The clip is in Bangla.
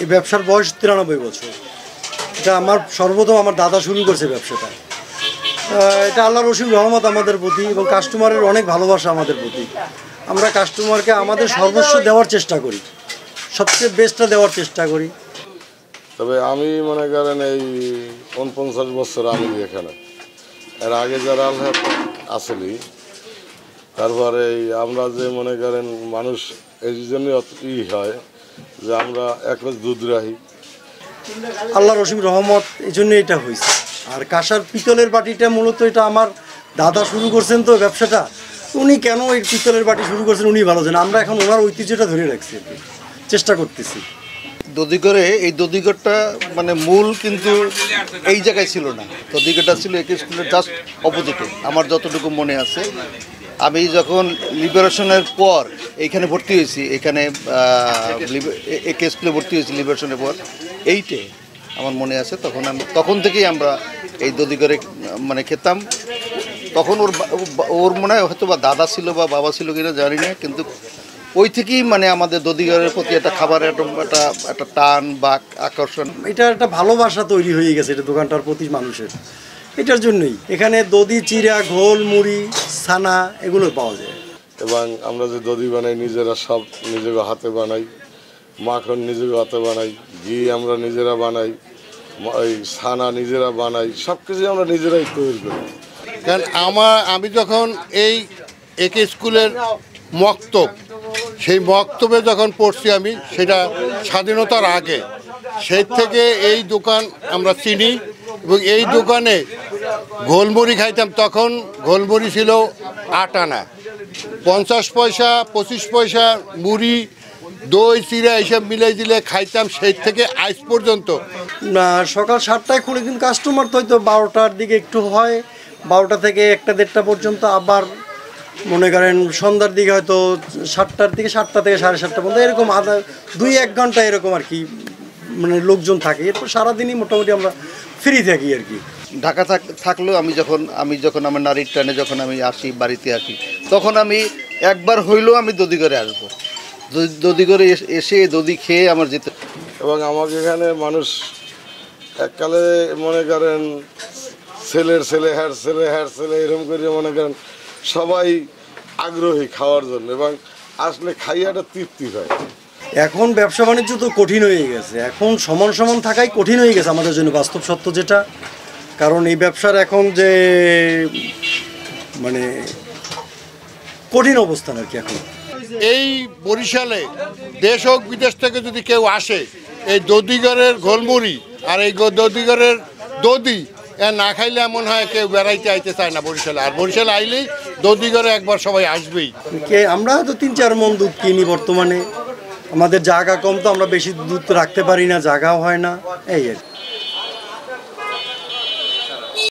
এই ব্যবসার বয়স 93 বছর। এটা আমার সর্বপ্রথম আমার দাদা শুরু করছে ব্যবসাটা। এটা আল্লাহর অসীম রহমত আমাদের প্রতি এবং কাস্টমারের অনেক ভালোবাসা আমাদের প্রতি। আমরা কাস্টমারকে আমাদের সর্বস্ব দেওয়ার চেষ্টা করি, সবচেয়ে বেস্টটা দেওয়ার চেষ্টা করি। তবে আমি মনে করেন এই 49 বছর আমি এখানে, এর আগে যারা আল্লাহ আসলি, তারপরে আমরা যে মনে করেন মানুষ এই জন্যই হয় যে আমরা এক রোজ দুধ রাখি। আল্লাহর অসীম রহমত এই জন্যই এটা হয়েছে। আর কাঁসার পিতলের বাটিটা মূলত এটা আমার দাদা শুরু করছেন তো ব্যবসাটা, উনি কেন এই পিতলের বাটি শুরু করছেন উনি ভালো জানেন। আমরা এখন ওনার ঐতিহ্যটা ধরে রাখছি, চেষ্টা করতেছি। দধিঘরে এই দধিঘরটা মানে মূল কিন্তু এই জায়গায় ছিল না, দধিঘরটা ছিল একে স্কুলের জাস্ট অপোজিটে। আমার যতটুকু মনে আছে, আমি যখন লিবারেশনের পর এইখানে ভর্তি হয়েছি, এখানে একে স্কুলে ভর্তি হয়েছি লিবারেশনের পর 8-এ আমার মনে আছে। তখন থেকেই আমরা এই দধিঘরে মানে খেতাম। তখন ওর মনে হয় হয়তো বা দাদা ছিল বা বাবা ছিল কিনা জানি না, কিন্তু ওই থেকেই মানে আমাদের দধিঘরের প্রতি একটা খাবারের একটা টান বা আকর্ষণ, এটা একটা ভালোবাসা তৈরি হয়ে গেছে এটা দোকানটার প্রতি মানুষের। এটার জন্যই এখানে দধি, চিরা, ঘোল, মুড়ি, ছানা এগুলো পাওয়া যায়। এবং আমরা যে দধি বানাই নিজেরা, সব নিজেকে হাতে বানাই। মাখন নিজেকে হাতে বানাই, ঘি আমরা নিজেরা বানাই, ওই ছানা নিজেরা বানাই, সব কিছু আমরা নিজেরাই তৈরি করি। কারণ আমি যখন এই একে স্কুলের মক্তব, সেই মক্তবে যখন পড়ছি আমি, সেটা স্বাধীনতার আগে, সেই থেকে এই দোকান আমরা চিনি। এবং এই দোকানে গোলমুড়ি খাইতাম, তখন গোলমুড়ি ছিল 8 আনা, 50 পয়সা 25 পয়সা মুড়ি, দই, চিরা এইসব মিলাই দিলে খাইতাম। সেই থেকে আজ পর্যন্ত না, সকাল 7টায় খুলে, কিন্তু কাস্টমার তো হয়তো 12টার দিকে একটু হয়, 12টা থেকে 1টা-1.5টা পর্যন্ত। আবার মনে করেন সন্ধ্যার দিকে হয়তো 7টার দিকে, 7টা থেকে 7:30 পর্যন্ত, এরকম 2-1 ঘন্টা এরকম আর কি মানে লোকজন থাকে। এরপর সারাদিনই মোটামুটি আমরা ফ্রি থাকি আর কি। ঢাকা থাকলেও আমি যখন আমার নারীর টানে যখন আমি আসি, বাড়িতে আসি, তখন আমি একবার হইলেও আমি দধিঘরে আসবো। দধিঘরে এসে দধি খেয়ে আমার যেতে। এবং আমাকে এখানে মানুষ এককালে মনে করেন ছেলের ছেলে, হ্যার ছেলে, হ্যার ছেলে, এরকম করে মনে করেন সবাই আগ্রহী খাওয়ার জন্য, এবং আসলে খাইয়াটা তৃপ্তি হয়। এখন ব্যবসা বাণিজ্য তো কঠিন হয়ে গেছে, এখন সমান সমান থাকাই কঠিন হয়ে গেছে আমাদের জন্য, বাস্তব সত্য যেটা। কারণ এই ব্যবসার এখন যে মানে কঠিন অবস্থান আর কি এখন। এই বরিশালে দেশ হোক বিদেশ থেকে যদি কেউ আসে, এই দধিঘরের গোলমুড়ি আর এই দধিঘরের দধি না খাইলে এমন হয় কেউ বেড়াইতে আইতে চায় না বরিশালে। আর বরিশালে আইলেই দধিঘরে একবার সবাই আসবেই। আমরা হয়তো 3-4 মণ দুধ কিনি বর্তমানে। আমাদের জায়গা কম, তো আমরা বেশি দুধ রাখতে পারি না, জায়গাও হয় না, এই আর কি।